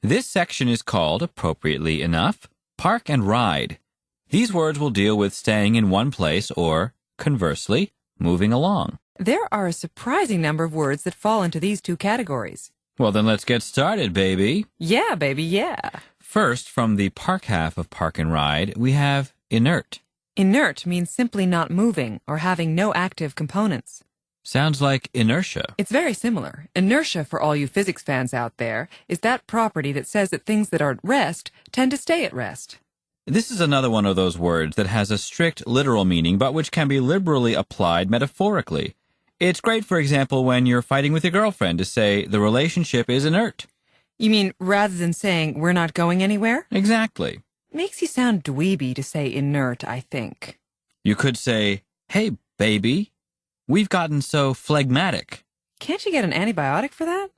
This section is called, appropriately enough, park and ride. These words will deal with staying in one place or, conversely, moving along. There are a surprising number of words that fall into these two categories. Well, then let's get started, baby. Yeah, baby, yeah. First, from the park half of park and ride, we have inert. Inert means simply not moving or having no active components. Sounds like inertia. It's very similar. Inertia, for all you physics fans out there, is that property that says that things that are at rest tend to stay at rest. This is another one of those words that has a strict literal meaning, but which can be liberally applied metaphorically. It's great, for example, when you're fighting with your girlfriend to say the relationship is inert. You mean rather than saying we're not going anywhere? Exactly. Makes you sound dweeby to say inert, I think. You could say, hey, baby, we've gotten so phlegmatic. Can't you get an antibiotic for that?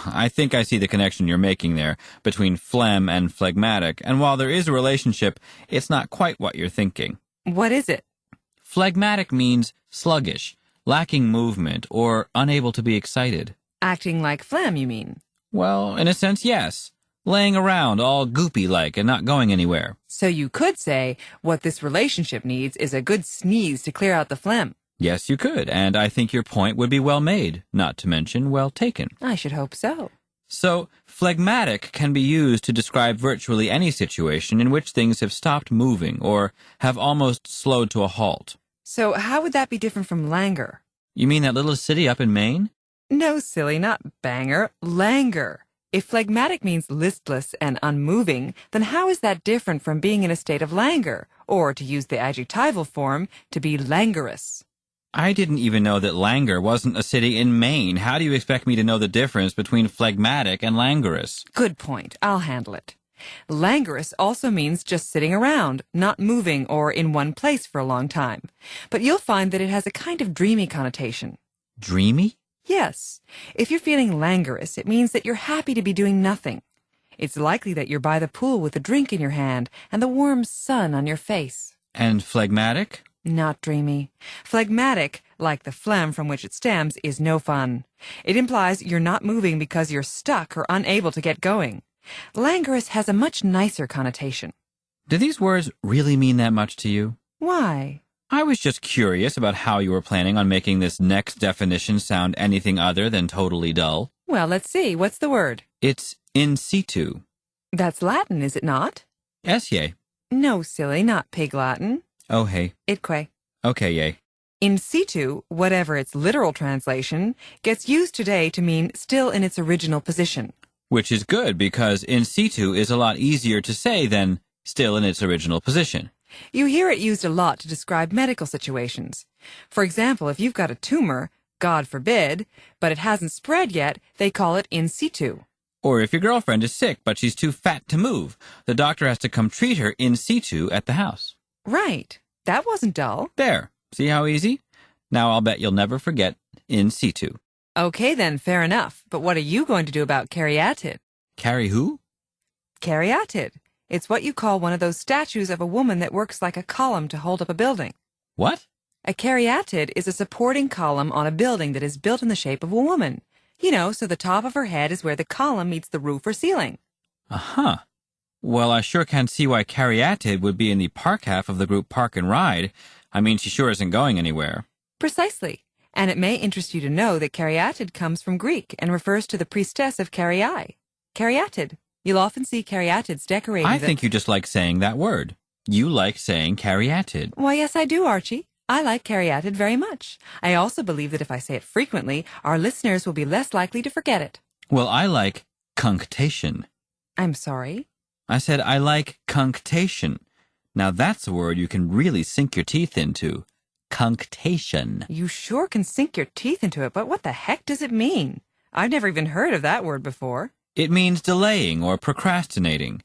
I think I see the connection you're making there between phlegm and phlegmatic, and while there is a relationship, it's not quite what you're thinking. What is it? Phlegmatic means sluggish, lacking movement, or unable to be excited. Acting like phlegm, you mean? Well, in a sense, yes. Laying around all goopy-like and not going anywhere. So you could say what this relationship needs is a good sneeze to clear out the phlegm. Yes, you could, and I think your point would be well made, not to mention well taken. I should hope so. So, phlegmatic can be used to describe virtually any situation in which things have stopped moving or have almost slowed to a halt. So how would that be different from languor? You mean that little city up in Maine? No, silly, not banger, languor. If phlegmatic means listless and unmoving, then how is that different from being in a state of languor, or, to use the adjectival form, to be languorous? I didn't even know that languor wasn't a city in Maine. How do you expect me to know the difference between phlegmatic and languorous? Good point. I'll handle it. Languorous also means just sitting around, not moving or in one place for a long time. But you'll find that it has a kind of dreamy connotation. Dreamy? Yes. If you're feeling languorous, it means that you're happy to be doing nothing. It's likely that you're by the pool with a drink in your hand and the warm sun on your face. And phlegmatic? Not dreamy. Phlegmatic, like the phlegm from which it stems, is no fun. It implies you're not moving because you're stuck or unable to get going. Languorous has a much nicer connotation. Do these words really mean that much to you? Why? I was just curious about how you were planning on making this next definition sound anything other than totally dull. Well, let's see. What's the word? It's in situ. That's Latin, is it not? Yes, yay. No, silly, not Pig Latin. Oh, hey. Itque. Okay, yay. In situ, whatever its literal translation, gets used today to mean still in its original position. Which is good because in situ is a lot easier to say than still in its original position. You hear it used a lot to describe medical situations. For example, if you've got a tumor, God forbid, but it hasn't spread yet, they call it in situ. Or if your girlfriend is sick but she's too fat to move, the doctor has to come treat her in situ at the house. Right. That wasn't dull. There. See how easy? Now I'll bet you'll never forget in situ. Okay then, fair enough. But what are you going to do about caryatid? Carry who? Caryatid. It's what you call one of those statues of a woman that works like a column to hold up a building. What? A caryatid is a supporting column on a building that is built in the shape of a woman. You know, so the top of her head is where the column meets the roof or ceiling. Uh-huh. Well, I sure can't see why caryatid would be in the park half of the group Park and Ride. I mean, she sure isn't going anywhere. Precisely. And it may interest you to know that caryatid comes from Greek and refers to the priestess of Caryae. Caryatid. You'll often see caryatids decorated. I think you just like saying that word. You like saying caryatid. Why, yes, I do, Archie. I like caryatid very much. I also believe that if I say it frequently, our listeners will be less likely to forget it. Well, I like cunctation. I'm sorry? I said I like cunctation. Now that's a word you can really sink your teeth into. Cunctation. You sure can sink your teeth into it, but what the heck does it mean? I've never even heard of that word before. It means delaying or procrastinating.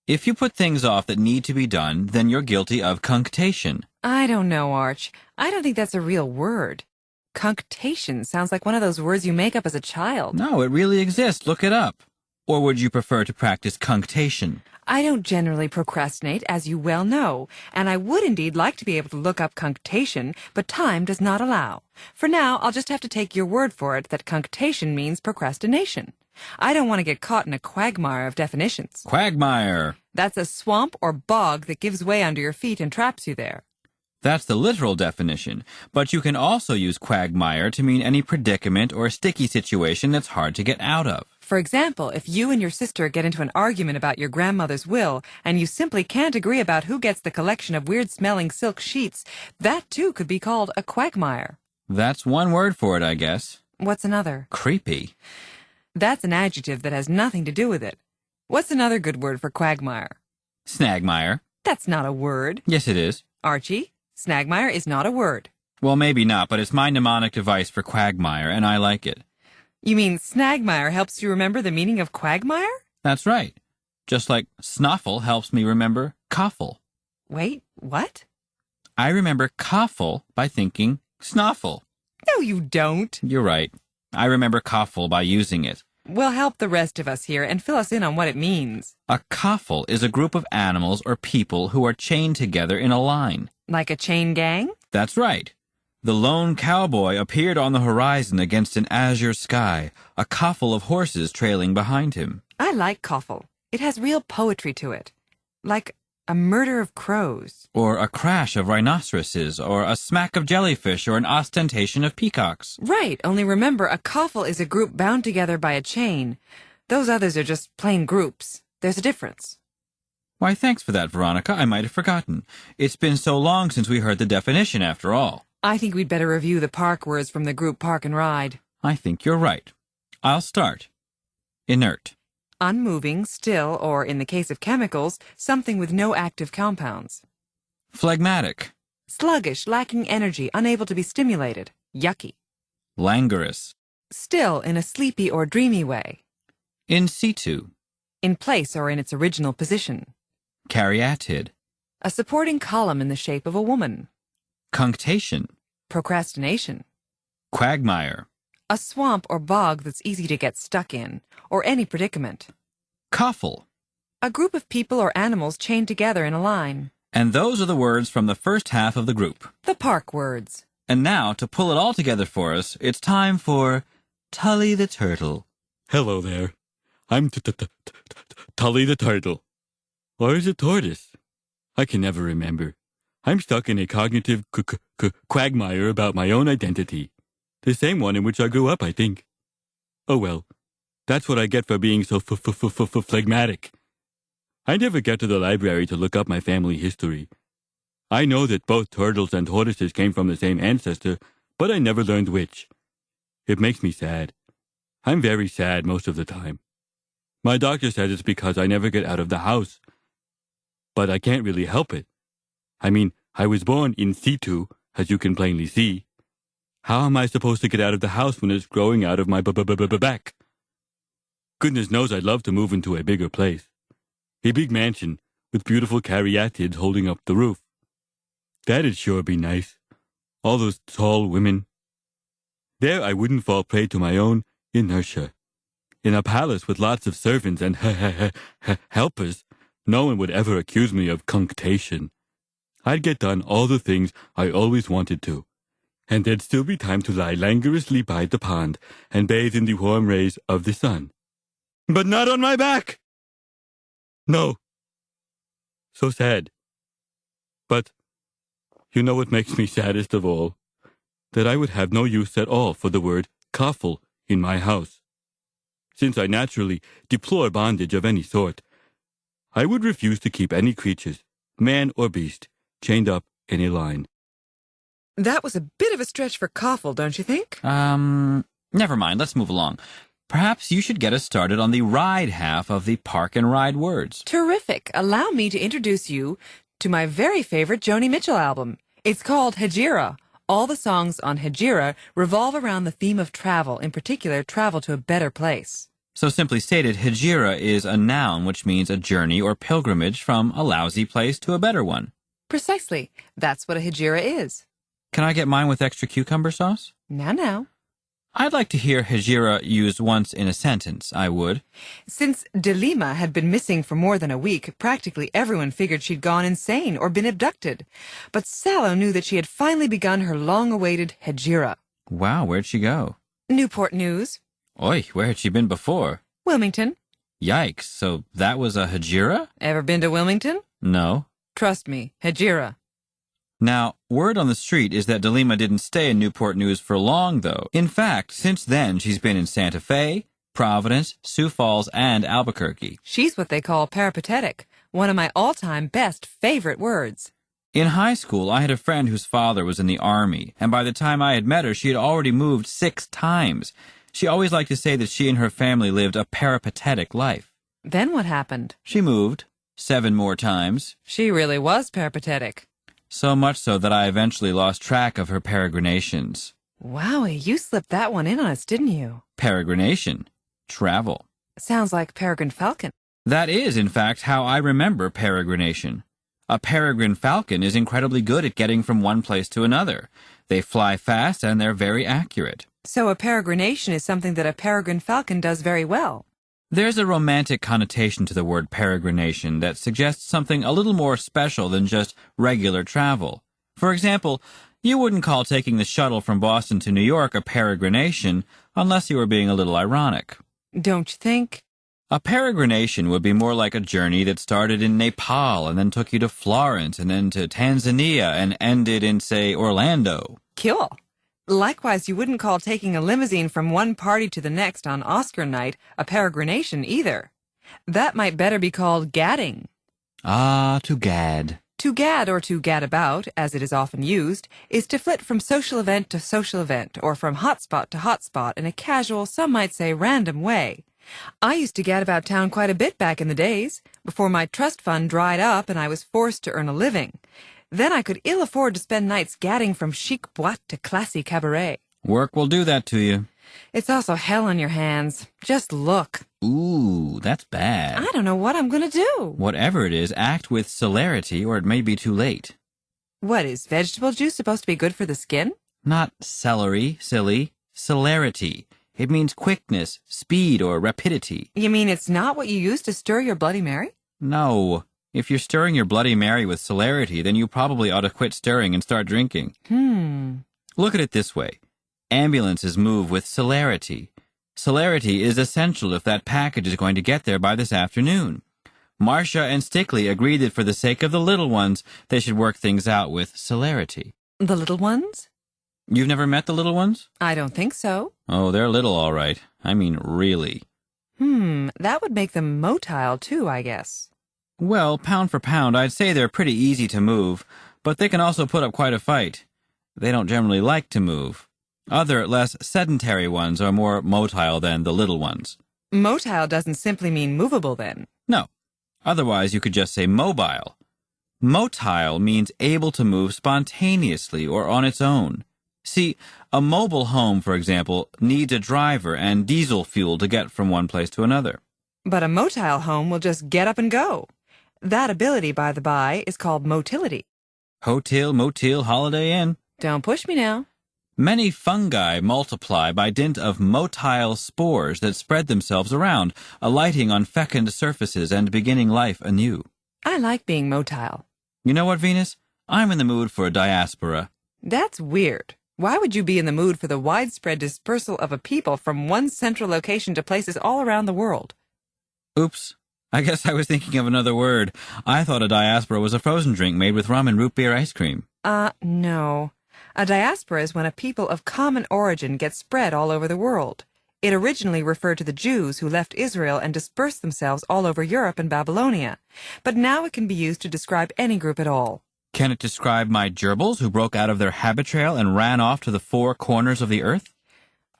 If you put things off that need to be done, then you're guilty of cunctation. I don't know, Arch. I don't think that's a real word. Cunctation sounds like one of those words you make up as a child. No, it really exists. Look it up. Or would you prefer to practice cunctation? I don't generally procrastinate, as you well know, and I would indeed like to be able to look up cunctation, but time does not allow. For now, I'll just have to take your word for it that cunctation means procrastination. I don't want to get caught in a quagmire of definitions. Quagmire. That's a swamp or bog that gives way under your feet and traps you there. That's the literal definition, but you can also use quagmire to mean any predicament or sticky situation that's hard to get out of. For example, if you and your sister get into an argument about your grandmother's will, and you simply can't agree about who gets the collection of weird-smelling silk sheets, that too could be called a quagmire. That's one word for it, I guess. What's another? Creepy. That's an adjective that has nothing to do with it. What's another good word for quagmire? Snagmire. That's not a word. Yes, it is. Archie, snagmire is not a word. Well, maybe not, but it's my mnemonic device for quagmire, and I like it. You mean snagmire helps you remember the meaning of quagmire? That's right. Just like snuffle helps me remember coughle. Wait, what? I remember coughle by thinking snuffle. No, you don't. You're right. I remember coughle by using it. Well, help the rest of us here and fill us in on what it means. A coughle is a group of animals or people who are chained together in a line. Like a chain gang? That's right. The lone cowboy appeared on the horizon against an azure sky, a coughle of horses trailing behind him. I like coughle. It has real poetry to it. Like a murder of crows. Or a crash of rhinoceroses, or a smack of jellyfish, or an ostentation of peacocks. Right, only remember a coughle is a group bound together by a chain. Those others are just plain groups. There's a difference. Why, thanks for that, Veronica. I might have forgotten. It's been so long since we heard the definition, after all. I think we'd better review the park words from the group Park and Ride. I think you're right. I'll start. Inert. Unmoving, still, or in the case of chemicals, something with no active compounds. Phlegmatic. Sluggish, lacking energy, unable to be stimulated. Yucky. Languorous. Still, in a sleepy or dreamy way. In situ. In place or in its original position. Caryatid. A supporting column in the shape of a woman. Cunctation. Procrastination. Quagmire. A swamp or bog that's easy to get stuck in, or any predicament. Coughle. A group of people or animals chained together in a line. And those are the words from the first half of the group. The park words. And now, to pull it all together for us, it's time for Tully the Turtle. Hello there. I'm Tully the Turtle. Or is it Tortoise? I can never remember. I'm stuck in a cognitive quagmire about my own identity. The same one in which I grew up, I think. Oh well, that's what I get for being so phlegmatic. I never get to the library to look up my family history. I know that both turtles and tortoises came from the same ancestor, but I never learned which. It makes me sad. I'm very sad most of the time. My doctor says it's because I never get out of the house. But I can't really help it. I mean, I was born in situ, as you can plainly see. How am I supposed to get out of the house when it's growing out of my back? Goodness knows I'd love to move into a bigger place. A big mansion with beautiful caryatids holding up the roof. That'd sure be nice. All those tall women. There I wouldn't fall prey to my own inertia. In a palace with lots of servants and helpers, no one would ever accuse me of cunctation. I'd get done all the things I always wanted to. And there'd still be time to lie languorously by the pond and bathe in the warm rays of the sun. But not on my back! No. So sad. But you know what makes me saddest of all? That I would have no use at all for the word coughle in my house. Since I naturally deplore bondage of any sort, I would refuse to keep any creatures, man or beast, chained up in a line. That was a bit of a stretch for coughle, don't you think? Never mind. Let's move along. Perhaps you should get us started on the ride half of the Park and Ride words. Terrific. Allow me to introduce you to my very favorite Joni Mitchell album. It's called Hejira. All the songs on Hejira revolve around the theme of travel, in particular, travel to a better place. So simply stated, hijira is a noun which means a journey or pilgrimage from a lousy place to a better one. Precisely. That's what a hejira is. Can I get mine with extra cucumber sauce? Now. I'd like to hear hijira used once in a sentence, I would. Since Delima had been missing for more than a week, practically everyone figured she'd gone insane or been abducted. But Sallow knew that she had finally begun her long-awaited hijira. Wow, where'd she go? Newport News. Oi, where had she been before? Wilmington. Yikes, so that was a hijira? Ever been to Wilmington? No. Trust me, hijira. Now, word on the street is that Delima didn't stay in Newport News for long, though. In fact, since then, she's been in Santa Fe, Providence, Sioux Falls, and Albuquerque. She's what they call peripatetic, one of my all-time best favorite words. In high school, I had a friend whose father was in the Army, and by the time I had met her, she had already moved 6 times. She always liked to say that she and her family lived a peripatetic life. Then what happened? She moved 7 more times. She really was peripatetic. So much so that I eventually lost track of her peregrinations. Wowie, you slipped that one in on us, didn't you? Peregrination. Travel. Sounds like peregrine falcon. That is, in fact, how I remember peregrination. A peregrine falcon is incredibly good at getting from one place to another. They fly fast and they're very accurate. So a peregrination is something that a peregrine falcon does very well. There's a romantic connotation to the word peregrination that suggests something a little more special than just regular travel. For example, you wouldn't call taking the shuttle from Boston to New York a peregrination unless you were being a little ironic. Don't you think? A peregrination would be more like a journey that started in Nepal and then took you to Florence and then to Tanzania and ended in, say, Orlando. Cool. Likewise, you wouldn't call taking a limousine from one party to the next on Oscar night a peregrination either. That might better be called gadding. Ah, to gad. To gad or to gad about, as it is often used, is to flit from social event to social event or from hotspot to hotspot in a casual, some might say random way. I used to gad about town quite a bit back in the days, before my trust fund dried up and I was forced to earn a living. Then I could ill afford to spend nights gadding from chic boîte to classy cabaret. Work will do that to you. It's also hell on your hands. Just look. Ooh, that's bad. I don't know what I'm going to do. Whatever it is, act with celerity or it may be too late. What, is vegetable juice supposed to be good for the skin? Not celery, silly. Celerity. It means quickness, speed, or rapidity. You mean it's not what you use to stir your Bloody Mary? No. If you're stirring your Bloody Mary with celerity, then you probably ought to quit stirring and start drinking. Look at it this way. Ambulances move with celerity. Celerity is essential if that package is going to get there by this afternoon. Marcia and Stickley agreed that for the sake of the little ones, they should work things out with celerity. The little ones? You've never met the little ones? I don't think so. Oh, they're little all right. I mean, really. That would make them motile too, I guess. Well, pound for pound, I'd say they're pretty easy to move, but they can also put up quite a fight. They don't generally like to move. Other, less sedentary ones are more motile than the little ones. Motile doesn't simply mean movable, then. No. Otherwise, you could just say mobile. Motile means able to move spontaneously or on its own. See, a mobile home, for example, needs a driver and diesel fuel to get from one place to another. But a motile home will just get up and go. That ability, by the by, is called motility. Hotel, motel, Holiday Inn. Don't push me now. Many fungi multiply by dint of motile spores that spread themselves around, alighting on fecund surfaces and beginning life anew. I like being motile. You know what, Venus? I'm in the mood for a diaspora. That's weird. Why would you be in the mood for the widespread dispersal of a people from one central location to places all around the world? Oops. I guess I was thinking of another word. I thought a diaspora was a frozen drink made with rum and root beer ice cream. No. A diaspora is when a people of common origin gets spread all over the world. It originally referred to the Jews who left Israel and dispersed themselves all over Europe and Babylonia. But now it can be used to describe any group at all. Can it describe my gerbils who broke out of their habit trail and ran off to the 4 corners of the earth?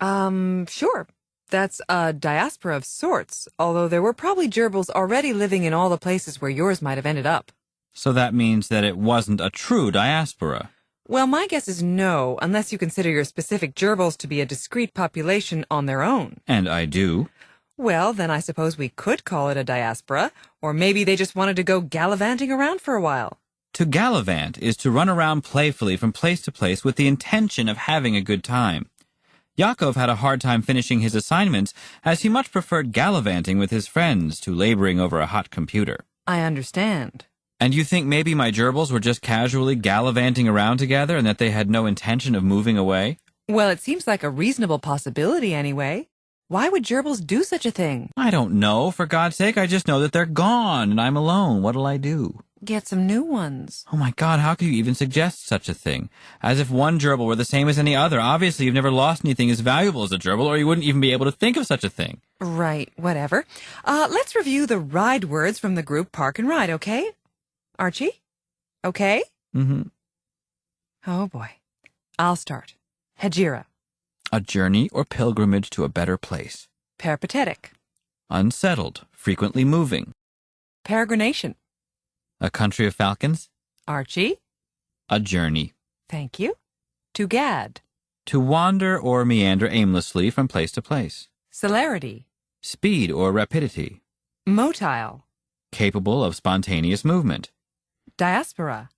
Sure. That's a diaspora of sorts, although there were probably gerbils already living in all the places where yours might have ended up. So that means that it wasn't a true diaspora. Well, my guess is no, unless you consider your specific gerbils to be a discrete population on their own. And I do. Well, then I suppose we could call it a diaspora, or maybe they just wanted to go gallivanting around for a while. To gallivant is to run around playfully from place to place with the intention of having a good time. Yakov had a hard time finishing his assignments as he much preferred gallivanting with his friends to laboring over a hot computer. I understand. And you think maybe my gerbils were just casually gallivanting around together and that they had no intention of moving away? Well, it seems like a reasonable possibility anyway. Why would gerbils do such a thing? I don't know. For God's sake, I just know that they're gone and I'm alone. What'll I do? Get some new ones. Oh my God, how could you even suggest such a thing? As if one gerbil were the same as any other. Obviously, you've never lost anything as valuable as a gerbil, or you wouldn't even be able to think of such a thing. Right, whatever. Let's review the ride words from the group Park and Ride, okay? Archie? Okay? Mm-hmm. Oh boy. I'll start. Hegira. A journey or pilgrimage to a better place. Peripatetic. Unsettled, frequently moving. Peregrination. A country of falcons. Archie? A journey. Thank you. To gad. To wander or meander aimlessly from place to place. Celerity. Speed or rapidity. Motile. Capable of spontaneous movement. Diaspora.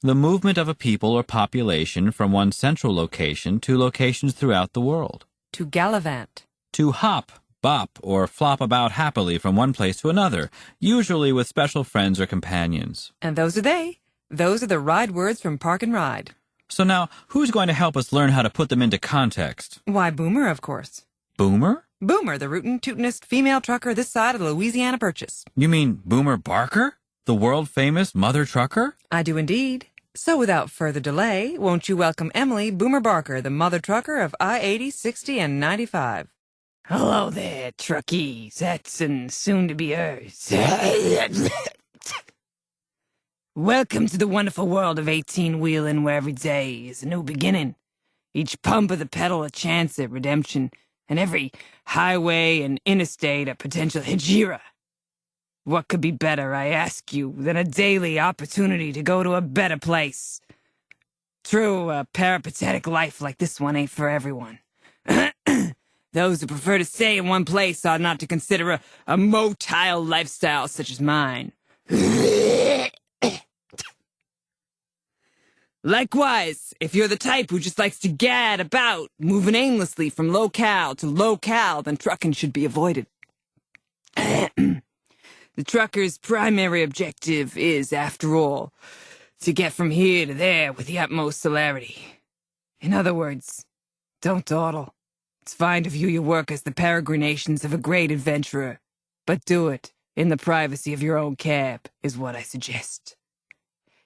The movement of a people or population from one central location to locations throughout the world. To gallivant. To hop, bop, or flop about happily from one place to another, usually with special friends or companions. And those are they. Those are the ride words from Park and Ride. So now, who's going to help us learn how to put them into context? Why, Boomer, of course. Boomer? Boomer, the rootin' tootin'est female trucker this side of the Louisiana Purchase. You mean Boomer Barker? The world-famous mother trucker? I do indeed. So without further delay, won't you welcome Emily Boomer Barker, the mother trucker of I-80, 60, and 95. Hello there, truckies, that's and soon-to-be-ers. Welcome to the wonderful world of 18-wheeling, where every day is a new beginning. Each pump of the pedal a chance at redemption, and every highway and interstate a potential hegira. What could be better, I ask you, than a daily opportunity to go to a better place? True, a peripatetic life like this one ain't for everyone. Those who prefer to stay in one place ought not to consider a motile lifestyle such as mine. Likewise, if you're the type who just likes to gad about, moving aimlessly from locale to locale, then trucking should be avoided. The trucker's primary objective is, after all, to get from here to there with the utmost celerity. In other words, don't dawdle. It's fine to view your work as the peregrinations of a great adventurer, but do it in the privacy of your own cab, is what I suggest.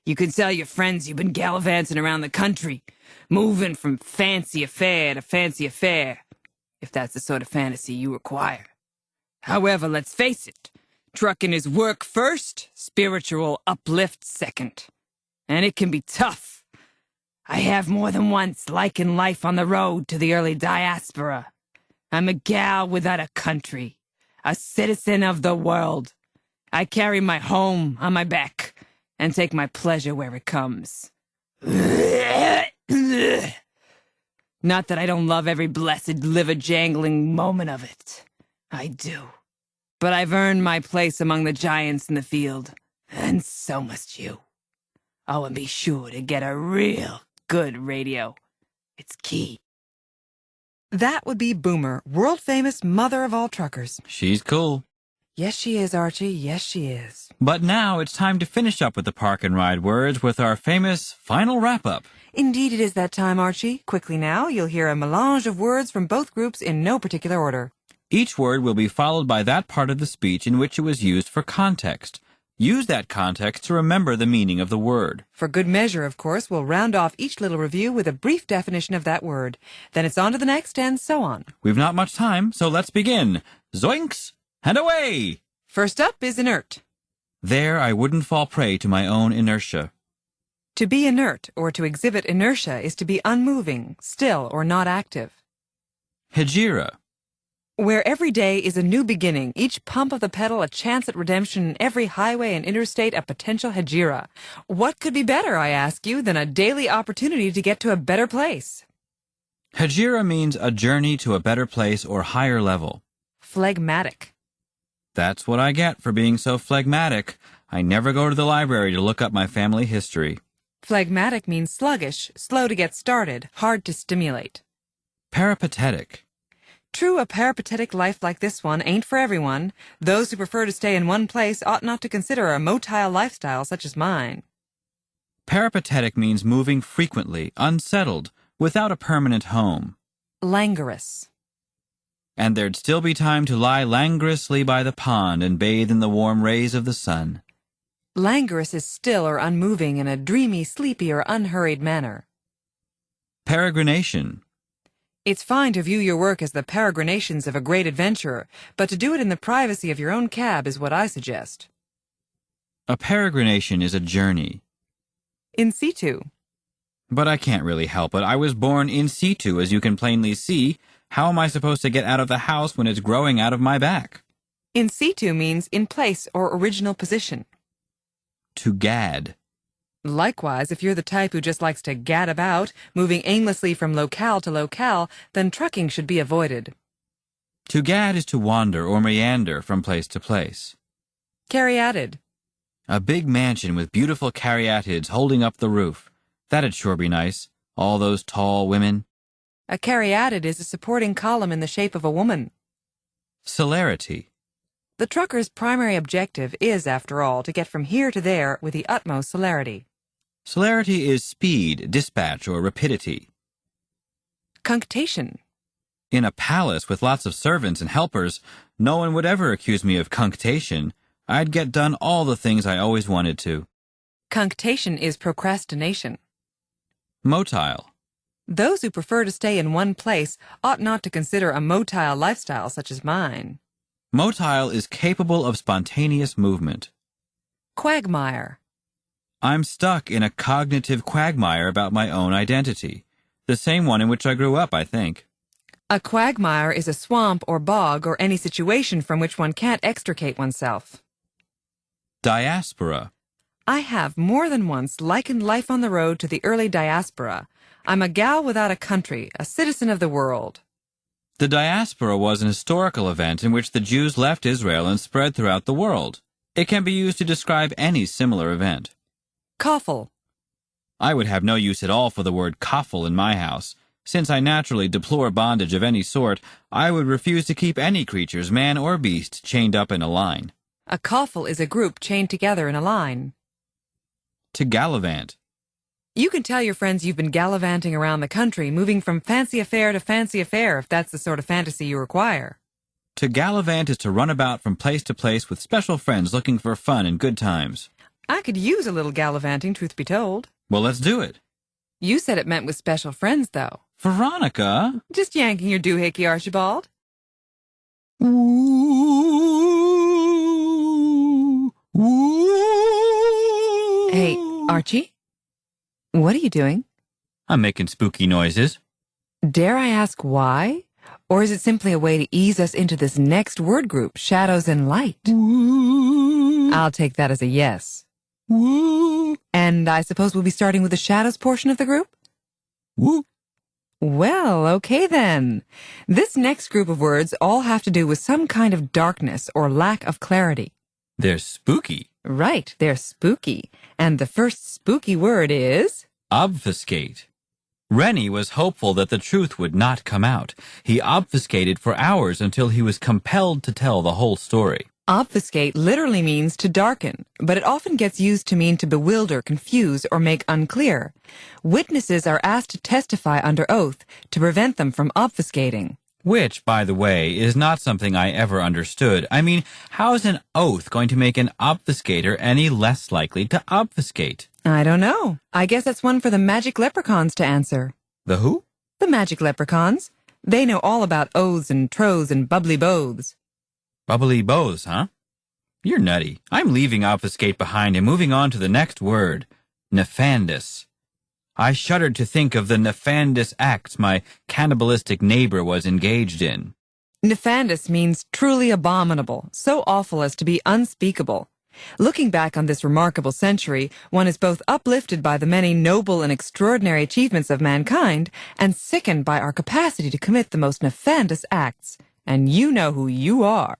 You can tell your friends you've been gallivanting around the country, moving from fancy affair to fancy affair, if that's the sort of fantasy you require. However, let's face it, trucking is work first, spiritual uplift second. And it can be tough. I have more than once likened life on the road to the early diaspora. I'm a gal without a country, a citizen of the world. I carry my home on my back and take my pleasure where it comes. Not that I don't love every blessed liver-jangling moment of it. I do. But I've earned my place among the giants in the field, and so must you. Oh, and be sure to get a real good radio. It's key. That would be Boomer, world-famous mother of all truckers. She's cool. Yes, she is, Archie. Yes, she is. But now it's time to finish up with the Park and Ride words with our famous final wrap-up. Indeed it is that time, Archie. Quickly now, you'll hear a melange of words from both groups in no particular order. Each word will be followed by that part of the speech in which it was used for context. Use that context to remember the meaning of the word. For good measure, of course, we'll round off each little review with a brief definition of that word. Then it's on to the next, and so on. We've not much time, so let's begin. Zoinks! And away! First up is inert. There I wouldn't fall prey to my own inertia. To be inert, or to exhibit inertia, is to be unmoving, still, or not active. Hegira. Where every day is a new beginning, each pump of the pedal a chance at redemption, and every highway and interstate a potential hegira. What could be better, I ask you, than a daily opportunity to get to a better place? Hegira means a journey to a better place or higher level. Phlegmatic. That's what I get for being so phlegmatic. I never go to the library to look up my family history. Phlegmatic means sluggish, slow to get started, hard to stimulate. Peripatetic. True, a peripatetic life like this one ain't for everyone. Those who prefer to stay in one place ought not to consider a motile lifestyle such as mine. Peripatetic means moving frequently, unsettled, without a permanent home. Languorous. And there'd still be time to lie languorously by the pond and bathe in the warm rays of the sun. Languorous is still or unmoving in a dreamy, sleepy, or unhurried manner. Peregrination. It's fine to view your work as the peregrinations of a great adventurer, but to do it in the privacy of your own cab is what I suggest. A peregrination is a journey. In situ. But I can't really help it. I was born in situ, as you can plainly see. How am I supposed to get out of the house when it's growing out of my back? In situ means in place or original position. To gad. Likewise, if you're the type who just likes to gad about, moving aimlessly from locale to locale, then trucking should be avoided. To gad is to wander or meander from place to place. Caryatid. A big mansion with beautiful caryatids holding up the roof. That'd sure be nice. All those tall women. A caryatid is a supporting column in the shape of a woman. Celerity. The trucker's primary objective is, after all, to get from here to there with the utmost celerity. Celerity is speed, dispatch, or rapidity. Cunctation. In a palace with lots of servants and helpers, no one would ever accuse me of cunctation. I'd get done all the things I always wanted to. Cunctation is procrastination. Motile. Those who prefer to stay in one place ought not to consider a motile lifestyle such as mine. Motile is capable of spontaneous movement. Quagmire. I'm stuck in a cognitive quagmire about my own identity. The same one in which I grew up, I think. A quagmire is a swamp or bog or any situation from which one can't extricate oneself. Diaspora. I have more than once likened life on the road to the early diaspora. I'm a gal without a country, a citizen of the world. The diaspora was an historical event in which the Jews left Israel and spread throughout the world. It can be used to describe any similar event. Coffle. I would have no use at all for the word coffle in my house. Since I naturally deplore bondage of any sort, I would refuse to keep any creatures, man or beast, chained up in a line. A coffle is a group chained together in a line. To gallivant. You can tell your friends you've been gallivanting around the country, moving from fancy affair to fancy affair if that's the sort of fantasy you require. To gallivant is to run about from place to place with special friends looking for fun and good times. I could use a little gallivanting, truth be told. Well, let's do it. You said it meant with special friends, though. Veronica! Just yanking your doohickey, Archibald. Hey, Archie? What are you doing? I'm making spooky noises. Dare I ask why? Or is it simply a way to ease us into this next word group, shadows and light? I'll take that as a yes. And I suppose we'll be starting with the shadows portion of the group? Well, okay then. This next group of words all have to do with some kind of darkness or lack of clarity. They're spooky. Right, they're spooky. And the first spooky word is... Obfuscate. Rennie was hopeful that the truth would not come out. He obfuscated for hours until he was compelled to tell the whole story. Obfuscate literally means to darken, but it often gets used to mean to bewilder, confuse, or make unclear. Witnesses are asked to testify under oath to prevent them from obfuscating. Which, by the way, is not something I ever understood. I mean, how is an oath going to make an obfuscator any less likely to obfuscate? I don't know. I guess that's one for the magic leprechauns to answer. The who? The magic leprechauns. They know all about oaths and troths and bubbly boths. Bubbly bows, huh? You're nutty. I'm leaving obfuscate behind and moving on to the next word. Nefandous. I shuddered to think of the nefandous acts my cannibalistic neighbor was engaged in. Nefandous means truly abominable, so awful as to be unspeakable. Looking back on this remarkable century, one is both uplifted by the many noble and extraordinary achievements of mankind and sickened by our capacity to commit the most nefandous acts. And you know who you are.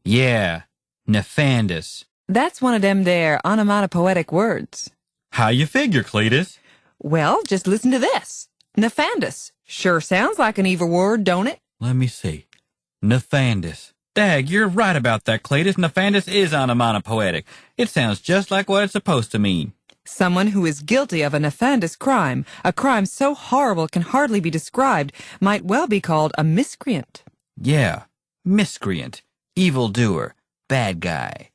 Yeah, nefandous. That's one of them there onomatopoetic words. How you figure, Cletus? Well, just listen to this. Nefandous. Sure sounds like an evil word, don't it? Let me see. Nefandous. Dag, you're right about that, Cletus. Nefandous is onomatopoetic. It sounds just like what it's supposed to mean. Someone who is guilty of a nefandous crime, a crime so horrible it can hardly be described, might well be called a miscreant. Yeah. Miscreant. Evildoer. Bad guy.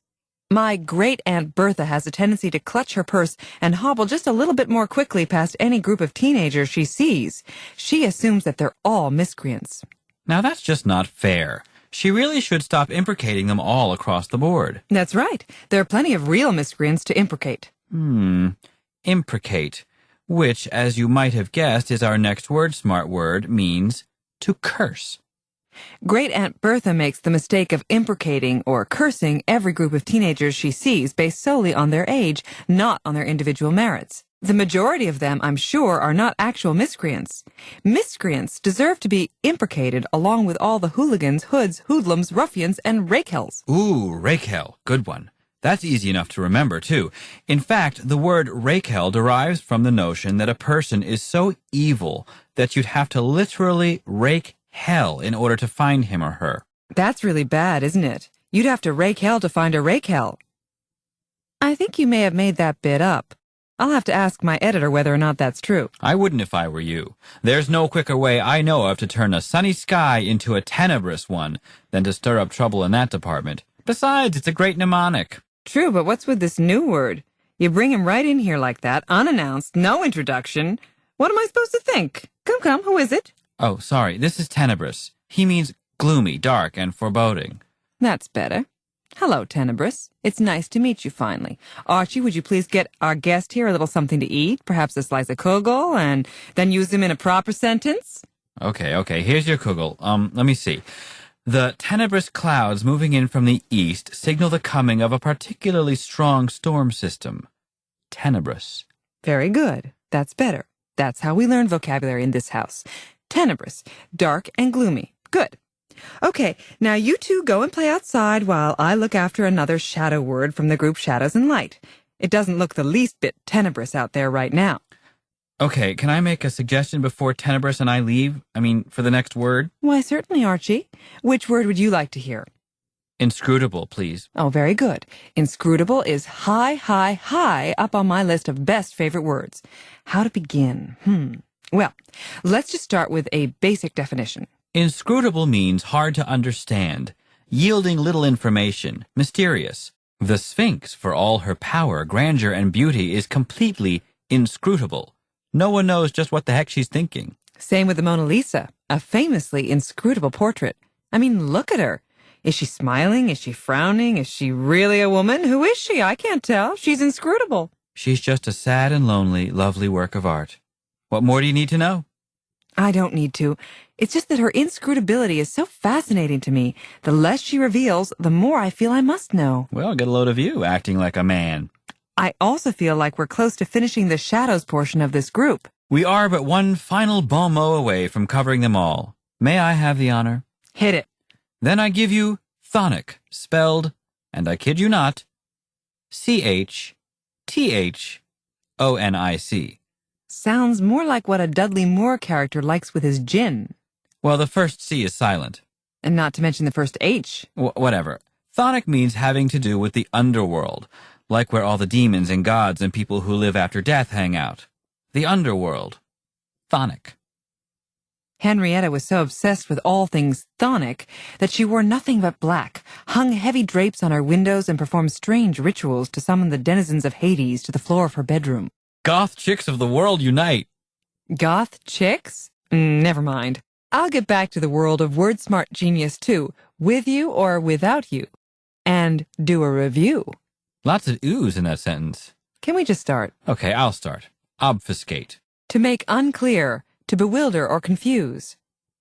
My great-aunt Bertha has a tendency to clutch her purse and hobble just a little bit more quickly past any group of teenagers she sees. She assumes that they're all miscreants. Now that's just not fair. She really should stop imprecating them all across the board. That's right. There are plenty of real miscreants to imprecate. Imprecate, which, as you might have guessed, is our next word smart word, means to curse. Great-aunt Bertha makes the mistake of imprecating or cursing every group of teenagers she sees based solely on their age, not on their individual merits. The majority of them, I'm sure, are not actual miscreants. Miscreants deserve to be imprecated along with all the hooligans, hoods, hoodlums, ruffians, and rakehells. Ooh, rakehell. Good one. That's easy enough to remember, too. In fact, the word rakehell derives from the notion that a person is so evil that you'd have to literally rake hell in order to find him or her. That's really bad, isn't it? You'd have to rake hell to find a rakehell. I think you may have made that bit up. I'll have to ask my editor whether or not that's true. I wouldn't if I were you. There's no quicker way I know of to turn a sunny sky into a tenebrous one than to stir up trouble in that department. Besides, it's a great mnemonic. True, but what's with this new word? You bring him right in here like that, unannounced, no introduction. What am I supposed to think? Come, who is it? Oh, sorry, this is tenebrous. He means gloomy, dark, and foreboding. That's better. Hello, Tenebrous. It's nice to meet you finally. Archie, would you please get our guest here a little something to eat, perhaps a slice of kugel, and then use them in a proper sentence? Okay, here's your kugel. Let me see. The tenebrous clouds moving in from the east signal the coming of a particularly strong storm system. Tenebrous. Very good. That's better. That's how we learn vocabulary in this house. Tenebrous, dark and gloomy. Good. Okay, now you two go and play outside while I look after another shadow word from the group Shadows and Light. It doesn't look the least bit tenebrous out there right now. Okay, can I make a suggestion before Tenebrous and I leave? For the next word? Why, certainly, Archie. Which word would you like to hear? Inscrutable, please. Oh, very good. Inscrutable is high up on my list of best favorite words. How to begin? Well, let's just start with a basic definition. Inscrutable means hard to understand, yielding little information, mysterious. The Sphinx, for all her power, grandeur, and beauty, is completely inscrutable. No one knows just what the heck she's thinking. Same with the Mona Lisa, a famously inscrutable portrait. Look at her. Is she smiling? Is she frowning? Is she really a woman? Who is she? I can't tell. She's inscrutable. She's just a sad and lonely, lovely work of art. What more do you need to know? I don't need to. It's just that her inscrutability is so fascinating to me. The less she reveals, the more I feel I must know. Well, get a load of you acting like a man. I also feel like we're close to finishing the shadows portion of this group. We are but one final bon mot away from covering them all. May I have the honor? Hit it. Then I give you Thonic, spelled, and I kid you not, CHTHONIC. Sounds more like what a Dudley Moore character likes with his gin. Well, the first C is silent. And not to mention the first H. Whatever. Thonic means having to do with the underworld, like where all the demons and gods and people who live after death hang out. The underworld. Thonic. Henrietta was so obsessed with all things chthonic that she wore nothing but black, hung heavy drapes on her windows, and performed strange rituals to summon the denizens of Hades to the floor of her bedroom. Goth chicks of the world unite. Goth chicks? Never mind. I'll get back to the world of Word Smart Genius too, with you or without you. And do a review. Lots of oohs in that sentence. Can we just start? Okay, I'll start. Obfuscate. To make unclear, to bewilder or confuse.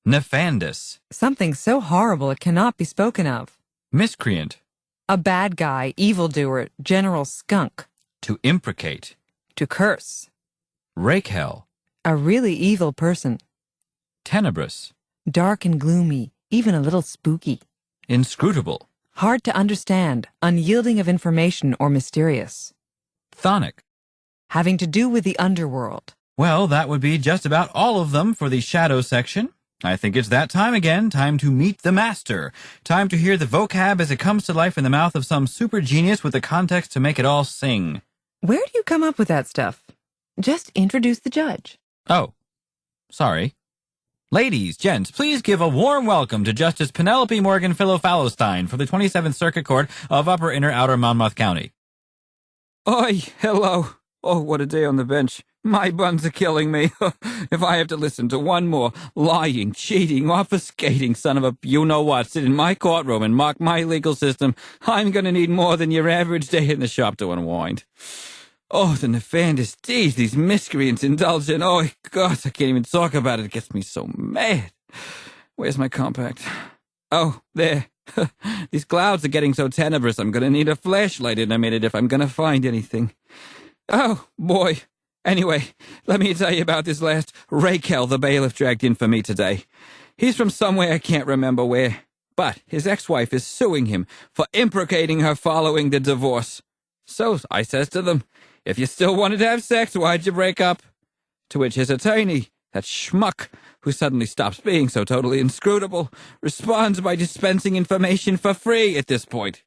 Nefandous. Something so horrible it cannot be spoken of. Miscreant. A bad guy, evildoer, general skunk. To imprecate. To curse. Rakehell. A really evil person. Tenebrous. Dark and gloomy, even a little spooky. Inscrutable. Hard to understand, unyielding of information or mysterious. Thonic. Having to do with the underworld. Well, that would be just about all of them for the shadow section. I think it's that time again, time to meet the master. Time to hear the vocab as it comes to life in the mouth of some super genius with the context to make it all sing. Where do you come up with that stuff? Just introduce the judge. Oh, sorry. Ladies, gents, please give a warm welcome to Justice Penelope Morgan Philo-Fallowstein for the 27th Circuit Court of Upper Inner Outer Monmouth County. Oi, hello. Oh, what a day on the bench. My buns are killing me. If I have to listen to one more lying, cheating, obfuscating son of a you-know-what sit in my courtroom and mock my legal system, I'm going to need more than your average day in the shop to unwind. Oh, the nefandous deeds these miscreants indulge in. Oh, God, I can't even talk about it. It gets me so mad. Where's my compact? Oh, there. These clouds are getting so tenebrous, I'm going to need a flashlight in a minute if I'm going to find anything. Oh, boy. Anyway, let me tell you about this last Raquel the bailiff dragged in for me today. He's from somewhere I can't remember where, but his ex-wife is suing him for imprecating her following the divorce. So I says to them, if you still wanted to have sex, why'd you break up? To which his attorney, that schmuck, who suddenly stops being so totally inscrutable, responds by dispensing information for free at this point.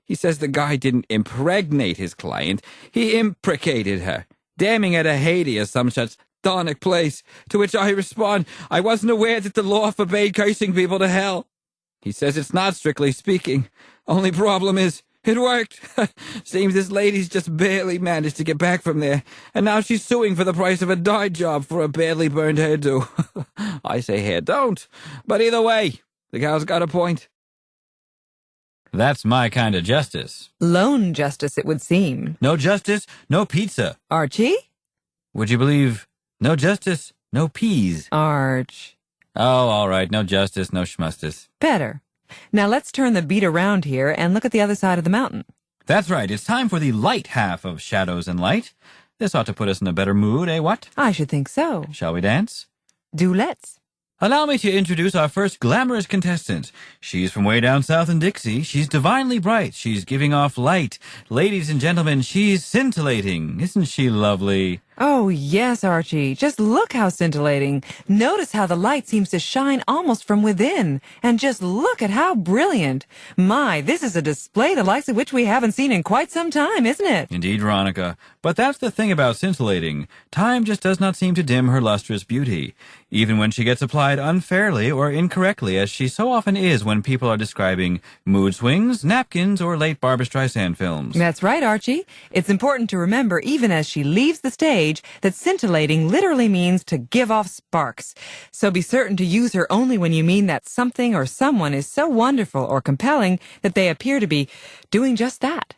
He says the guy didn't impregnate his client, he imprecated her, damning her to Haiti or some such donic place, to which I respond, I wasn't aware that the law forbade cursing people to hell. He says it's not strictly speaking. Only problem is, it worked. Seems this lady's just barely managed to get back from there, and now she's suing for the price of a dye job for a badly burned hairdo. I say hair don't, but either way, the gal's got a point. That's my kind of justice. Lone justice, it would seem. No justice, no pizza. Archie? Would you believe no justice, no peas? Arch. Oh, all right, no justice, no schmustis. Better. Now let's turn the beat around here and look at the other side of the mountain. That's right, it's time for the light half of Shadows and Light. This ought to put us in a better mood, eh, what? I should think so. Shall we dance? Do let's. Allow me to introduce our first glamorous contestant. She's from way down south in Dixie. She's divinely bright. She's giving off light. Ladies and gentlemen, she's scintillating. Isn't she lovely? Oh, yes, Archie. Just look how scintillating. Notice how the light seems to shine almost from within. And just look at how brilliant. My, this is a display the likes of which we haven't seen in quite some time, isn't it? Indeed, Veronica. But that's the thing about scintillating. Time just does not seem to dim her lustrous beauty. Even when she gets applied unfairly or incorrectly, as she so often is when people are describing mood swings, napkins, or late Barbra Streisand films. That's right, Archie. It's important to remember, even as she leaves the stage, that scintillating literally means to give off sparks. So be certain to use her only when you mean that something or someone is so wonderful or compelling that they appear to be doing just that.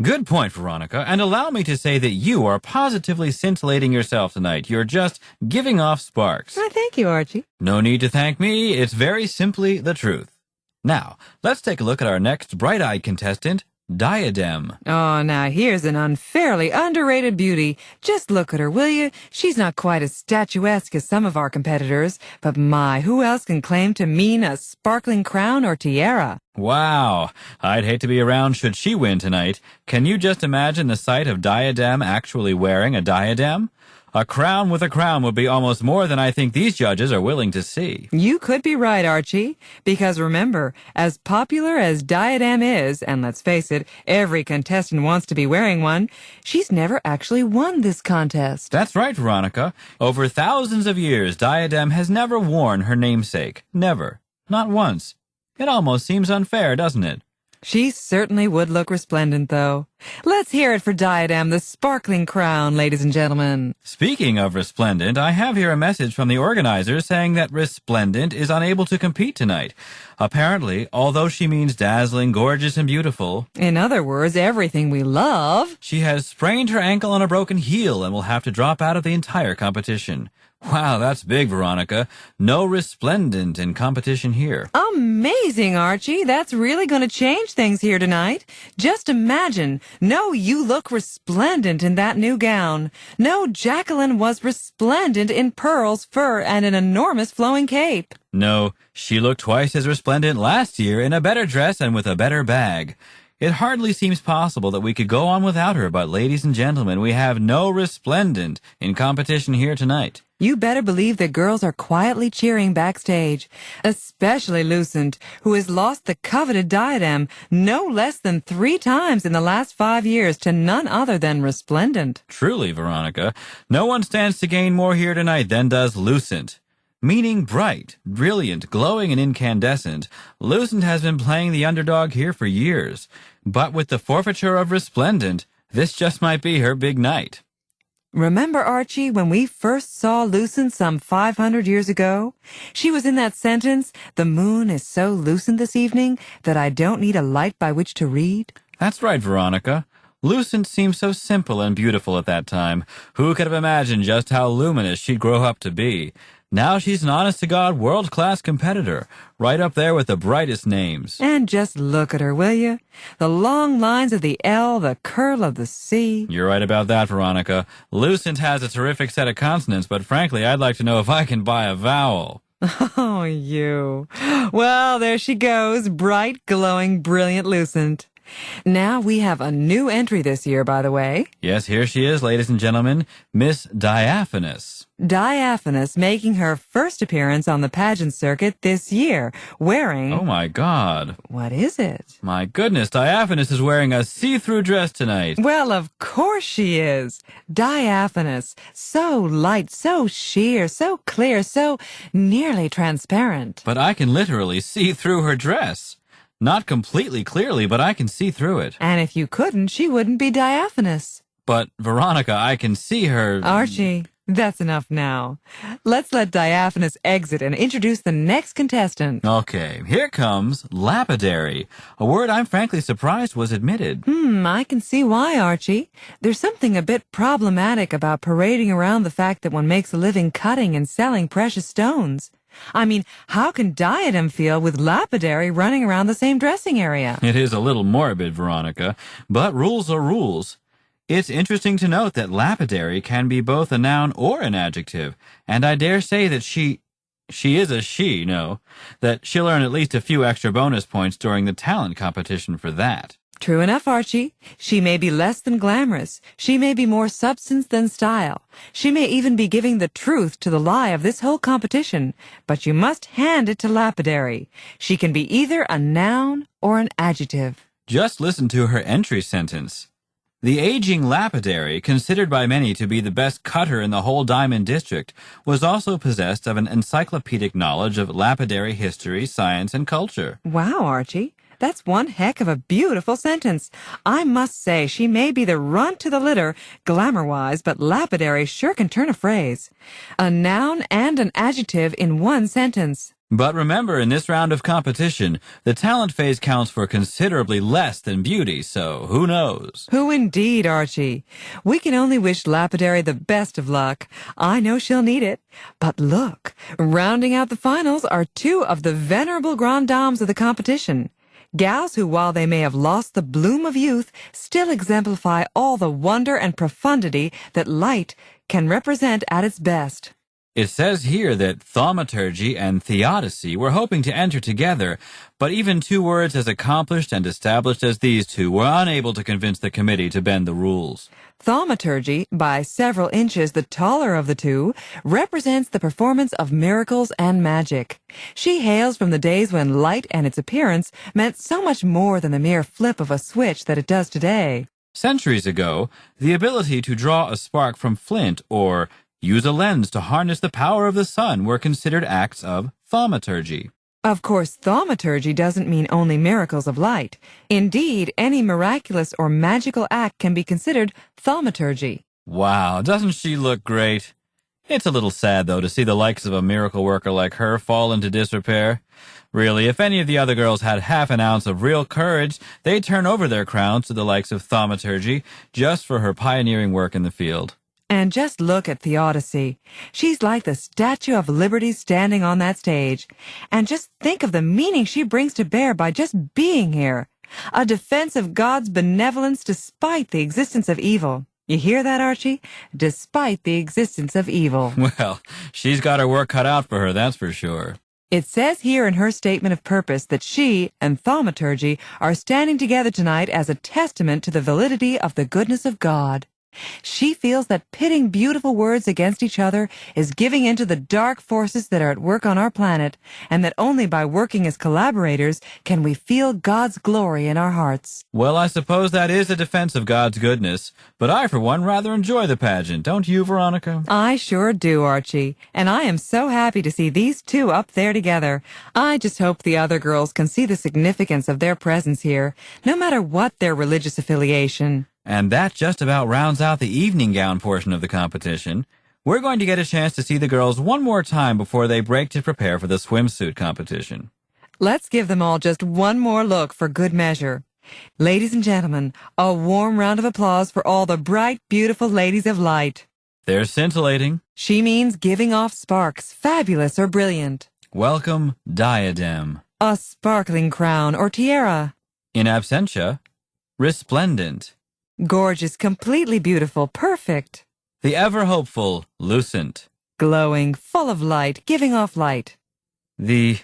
Good point, Veronica, and allow me to say that you are positively scintillating yourself tonight. You're just giving off sparks. Why, thank you, Archie. No need to thank me. It's very simply the truth. Now, let's take a look at our next bright-eyed contestant, Diadem. Oh, now here's an unfairly underrated beauty. Just look at her, will you? She's not quite as statuesque as some of our competitors, but my, who else can claim to mean a sparkling crown or tiara? Wow, I'd hate to be around should she win tonight. Can you just imagine the sight of Diadem actually wearing a diadem? A crown with a crown would be almost more than I think these judges are willing to see. You could be right, Archie, because remember, as popular as Diadem is, and let's face it, every contestant wants to be wearing one, she's never actually won this contest. That's right, Veronica. Over thousands of years, Diadem has never worn her namesake. Never. Not once. It almost seems unfair, doesn't it? She certainly would look resplendent, though. Let's hear it for Diadem, the sparkling crown, ladies and gentlemen. Speaking of resplendent, I have here a message from the organizers saying that Resplendent is unable to compete tonight. Apparently, although she means dazzling, gorgeous, and beautiful, In other words, everything we love. she has sprained her ankle on a broken heel and will have to drop out of the entire competition. Wow, that's big, Veronica. No Resplendent in competition here. Amazing, Archie. That's really going to change things here tonight. Just imagine. No, you look resplendent in that new gown. No, Jacqueline was resplendent in pearls, fur, and an enormous flowing cape. No, she looked twice as resplendent last year in a better dress and with a better bag. It hardly seems possible that we could go on without her, but ladies and gentlemen, we have no resplendent in competition here tonight. You better believe the girls are quietly cheering backstage, especially Lucent, who has lost the coveted diadem no less than 3 times in the last 5 years to none other than Resplendent. Truly, Veronica, no one stands to gain more here tonight than does Lucent. Meaning bright, brilliant, glowing, and incandescent, Lucent has been playing the underdog here for years. But with the forfeiture of Resplendent, this just might be her big night. Remember, Archie, when we first saw Lucent some 500 years ago? She was in that sentence, "The moon is so lucent this evening that I don't need a light by which to read." That's right, Veronica. Lucent seemed so simple and beautiful at that time. Who could have imagined just how luminous she'd grow up to be? Now she's an honest-to-God world-class competitor, right up there with the brightest names. And just look at her, will you? The long lines of the L, the curl of the C. You're right about that, Veronica. Lucent has a terrific set of consonants, but frankly, I'd like to know if I can buy a vowel. Oh, you. Well, there she goes, bright, glowing, brilliant Lucent. Now we have a new entry this year, by the way. Yes, here she is, ladies and gentlemen, Miss Diaphanous. Diaphanous making her first appearance on the pageant circuit this year, wearing... Oh my God. What is it? My goodness, Diaphanous is wearing a see-through dress tonight. Well, of course she is. Diaphanous. So light, so sheer, so clear, so nearly transparent. But I can literally see through her dress. Not completely clearly, but I can see through it. And if you couldn't, she wouldn't be diaphanous. But, Veronica, I can see her... Archie, that's enough now. Let's let Diaphanous exit and introduce the next contestant. Okay, here comes lapidary, a word I'm frankly surprised was admitted. I can see why, Archie. There's something a bit problematic about parading around the fact that one makes a living cutting and selling precious stones. I mean, how can Diadem feel with lapidary running around the same dressing area? It is a little morbid, Veronica, but rules are rules. It's interesting to note that lapidary can be both a noun or an adjective, and I dare say that she is a she, no, that she'll earn at least a few extra bonus points during the talent competition for that. True enough, Archie. She may be less than glamorous. She may be more substance than style. She may even be giving the truth to the lie of this whole competition. But you must hand it to lapidary. She can be either a noun or an adjective. Just listen to her entry sentence. The aging lapidary, considered by many to be the best cutter in the whole Diamond District, was also possessed of an encyclopedic knowledge of lapidary history, science, and culture. Wow, Archie. That's one heck of a beautiful sentence. I must say she may be the runt to the litter, glamour-wise, but lapidary sure can turn a phrase. A noun and an adjective in one sentence. But remember, in this round of competition, the talent phase counts for considerably less than beauty, so who knows? Who indeed, Archie? We can only wish lapidary the best of luck. I know she'll need it. But look, rounding out the finals are 2 of the venerable grand dames of the competition. Gals who, while they may have lost the bloom of youth, still exemplify all the wonder and profundity that light can represent at its best. It says here that thaumaturgy and theodicy were hoping to enter together, but even 2 words as accomplished and established as these 2 were unable to convince the committee to bend the rules. Thaumaturgy, by several inches the taller of the 2, represents the performance of miracles and magic. She hails from the days when light and its appearance meant so much more than the mere flip of a switch that it does today. Centuries ago, the ability to draw a spark from flint or use a lens to harness the power of the sun were considered acts of thaumaturgy. Of course, thaumaturgy doesn't mean only miracles of light. Indeed, any miraculous or magical act can be considered thaumaturgy. Wow, doesn't she look great? It's a little sad, though, to see the likes of a miracle worker like her fall into disrepair. Really, if any of the other girls had half an ounce of real courage, they'd turn over their crowns to the likes of thaumaturgy just for her pioneering work in the field. And just look at Theodicy. She's like the Statue of Liberty standing on that stage. And just think of the meaning she brings to bear by just being here. A defense of God's benevolence despite the existence of evil. You hear that, Archie? Despite the existence of evil. Well, she's got her work cut out for her, that's for sure. It says here in her statement of purpose that she and thaumaturgy are standing together tonight as a testament to the validity of the goodness of God. She feels that pitting beautiful words against each other is giving in to the dark forces that are at work on our planet, and that only by working as collaborators can we feel God's glory in our hearts. Well, I suppose that is a defense of God's goodness, but I, for one, rather enjoy the pageant, don't you, Veronica? I sure do, Archie, and I am so happy to see these two up there together. I just hope the other girls can see the significance of their presence here, no matter what their religious affiliation. And that just about rounds out the evening gown portion of the competition. We're going to get a chance to see the girls one more time before they break to prepare for the swimsuit competition. Let's give them all just one more look for good measure. Ladies and gentlemen, a warm round of applause for all the bright, beautiful ladies of light. They're scintillating. She means giving off sparks, fabulous or brilliant. Welcome, diadem. A sparkling crown or tiara. In absentia, resplendent. Gorgeous, completely beautiful, perfect. The ever-hopeful, lucent. Glowing, full of light, giving off light. The,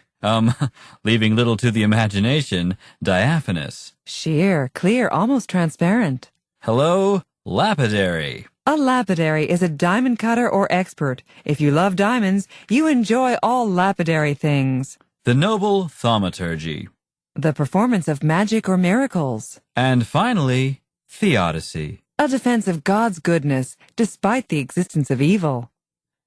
leaving little to the imagination, diaphanous. Sheer, clear, almost transparent. Hello, lapidary. A lapidary is a diamond cutter or expert. If you love diamonds, you enjoy all lapidary things. The noble thaumaturgy. The performance of magic or miracles. And finally, theodicy. A defense of God's goodness, despite the existence of evil.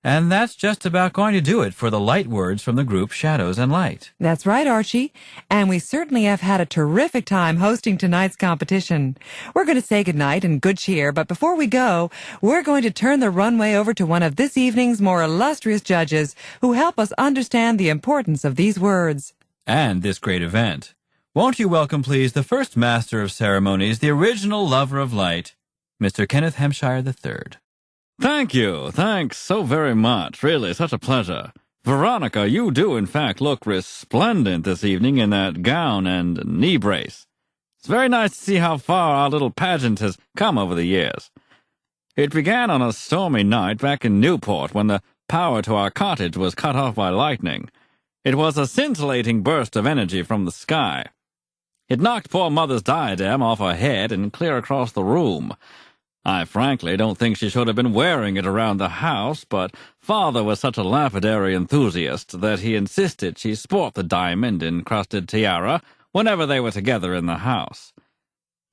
And that's just about going to do it for the light words from the group Shadows and Light. That's right, Archie. And we certainly have had a terrific time hosting tonight's competition. We're going to say goodnight and good cheer, but before we go, we're going to turn the runway over to one of this evening's more illustrious judges who help us understand the importance of these words. And this great event. Won't you welcome, please, the first master of ceremonies, the original lover of light, Mr. Kenneth Hampshire III. Thank you. Thanks so very much. Really, such a pleasure. Veronica, you do in fact look resplendent this evening in that gown and knee brace. It's very nice to see how far our little pageant has come over the years. It began on a stormy night back in Newport when the power to our cottage was cut off by lightning. It was a scintillating burst of energy from the sky. It knocked poor Mother's diadem off her head and clear across the room. I frankly don't think she should have been wearing it around the house, but Father was such a lapidary enthusiast that he insisted she sport the diamond-encrusted tiara whenever they were together in the house.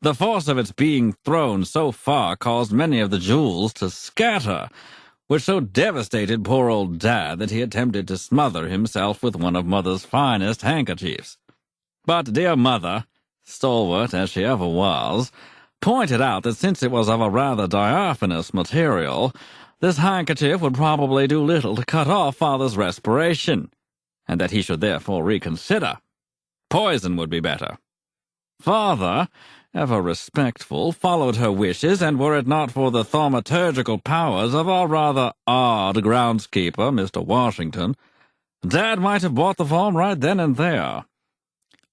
The force of its being thrown so far caused many of the jewels to scatter, which so devastated poor old Dad that he attempted to smother himself with one of Mother's finest handkerchiefs. But dear Mother, stalwart as she ever was, pointed out that since it was of a rather diaphanous material, this handkerchief would probably do little to cut off Father's respiration, and that he should therefore reconsider. Poison would be better. Father, ever respectful, followed her wishes, and were it not for the thaumaturgical powers of our rather odd groundskeeper, Mr. Washington, Dad might have bought the form right then and there.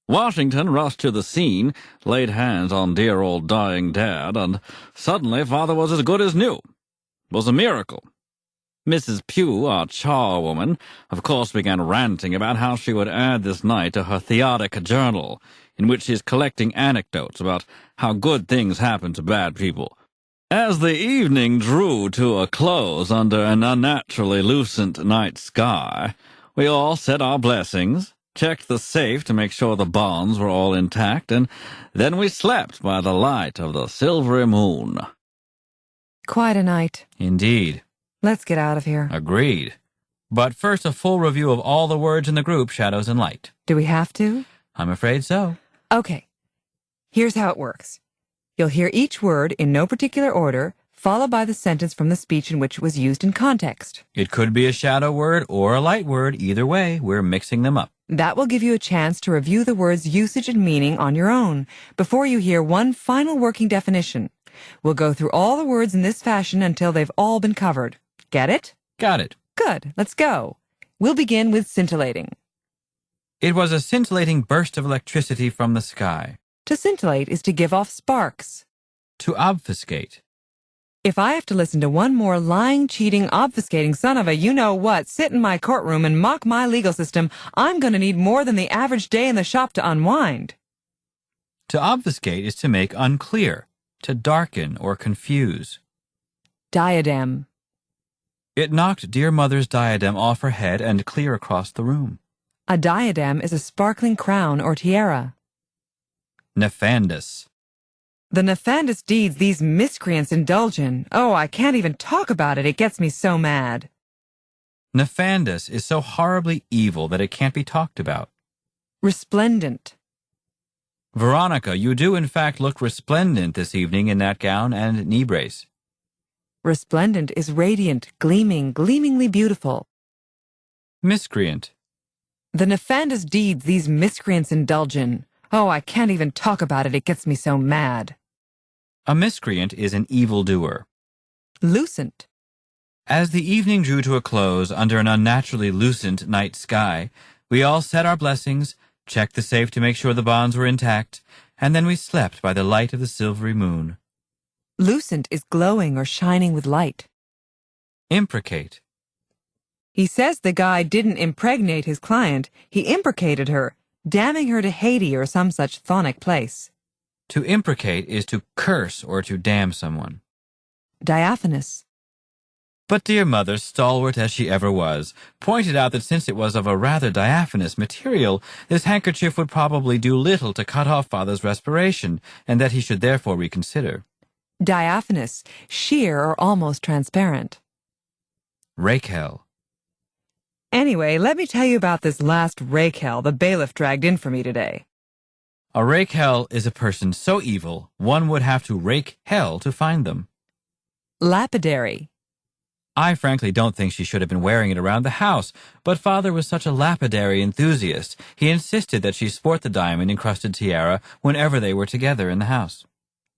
Washington rushed to the scene, laid hands on dear old dying Dad, and suddenly Father was as good as new. It was a miracle. Mrs. Pugh, our charwoman, of course began ranting about how she would add this night to her theodic journal, in which she is collecting anecdotes about how good things happen to bad people. As the evening drew to a close under an unnaturally lucent night sky, we all said our blessings, checked the safe to make sure the bonds were all intact, and then we slept by the light of the silvery moon. Quite a night. Indeed. Let's get out of here. Agreed. But first, a full review of all the words in the group Shadows and Light. Do we have to? I'm afraid so. Okay. Here's how it works. You'll hear each word in no particular order, followed by the sentence from the speech in which it was used in context. It could be a shadow word or a light word. Either way, we're mixing them up. That will give you a chance to review the word's usage and meaning on your own before you hear one final working definition. We'll go through all the words in this fashion until they've all been covered. Get it? Got it. Good. Let's go. We'll begin with scintillating. It was a scintillating burst of electricity from the sky. To scintillate is to give off sparks. To obfuscate. If I have to listen to one more lying, cheating, obfuscating son of a you-know-what sit in my courtroom and mock my legal system, I'm going to need more than the average day in the shop to unwind. To obfuscate is to make unclear, to darken or confuse. Diadem. It knocked dear mother's diadem off her head and clear across the room. A diadem is a sparkling crown or tiara. Nefandous. The nefandous deeds these miscreants indulge in. Oh, I can't even talk about it. It gets me so mad. Nefandous is so horribly evil that it can't be talked about. Resplendent. Veronica, you do in fact look resplendent this evening in that gown and knee brace. Resplendent is radiant, gleaming, gleamingly beautiful. Miscreant. The nefandous deeds these miscreants indulge in. Oh, I can't even talk about it. It gets me so mad. A miscreant is an evildoer. Lucent. As the evening drew to a close under an unnaturally lucent night sky, we all said our blessings, checked the safe to make sure the bonds were intact, and then we slept by the light of the silvery moon. Lucent is glowing or shining with light. Imprecate. He says the guy didn't impregnate his client. He imprecated her, damning her to Haiti or some such chthonic place. To imprecate is to curse or to damn someone. Diaphanous. But dear mother, stalwart as she ever was, pointed out that since it was of a rather diaphanous material, this handkerchief would probably do little to cut off father's respiration, and that he should therefore reconsider. Diaphanous, sheer or almost transparent. Raquel. Anyway, let me tell you about this last Raquel the bailiff dragged in for me today. A Raquel is a person so evil, one would have to rake hell to find them. Lapidary. I frankly don't think she should have been wearing it around the house, but father was such a lapidary enthusiast, he insisted that she sport the diamond-encrusted tiara whenever they were together in the house.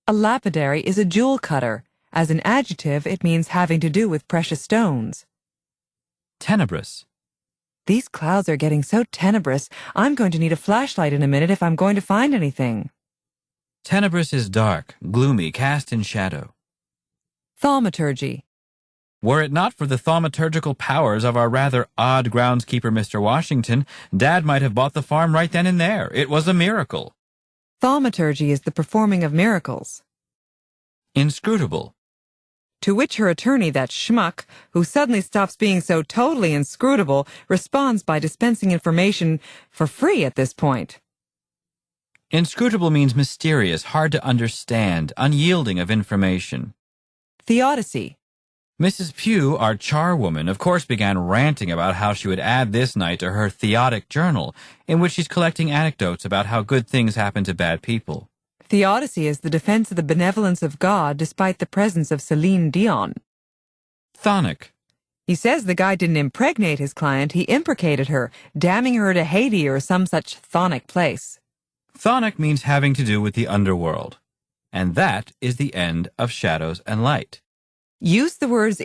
A lapidary is a jewel cutter. As an adjective, it means having to do with precious stones. Tenebrous. These clouds are getting so tenebrous, I'm going to need a flashlight in a minute if I'm going to find anything. Tenebrous is dark, gloomy, cast in shadow. Thaumaturgy. Were it not for the thaumaturgical powers of our rather odd groundskeeper, Mr. Washington, Dad might have bought the farm right then and there. It was a miracle. Thaumaturgy is the performing of miracles. Inscrutable. To which her attorney, that schmuck, who suddenly stops being so totally inscrutable, responds by dispensing information for free at this point. Inscrutable means mysterious, hard to understand, unyielding of information. Theodicy. Mrs. Pugh, our charwoman, of course began ranting about how she would add this night to her theodic journal, in which she's collecting anecdotes about how good things happen to bad people. Theodicy is the defense of the benevolence of God despite the presence of Celine Dion. Chthonic. He says the guy didn't impregnate his client, he imprecated her, damning her to Haiti or some such chthonic place. Chthonic means having to do with the underworld. And that is the end of Shadows and Light. Use the words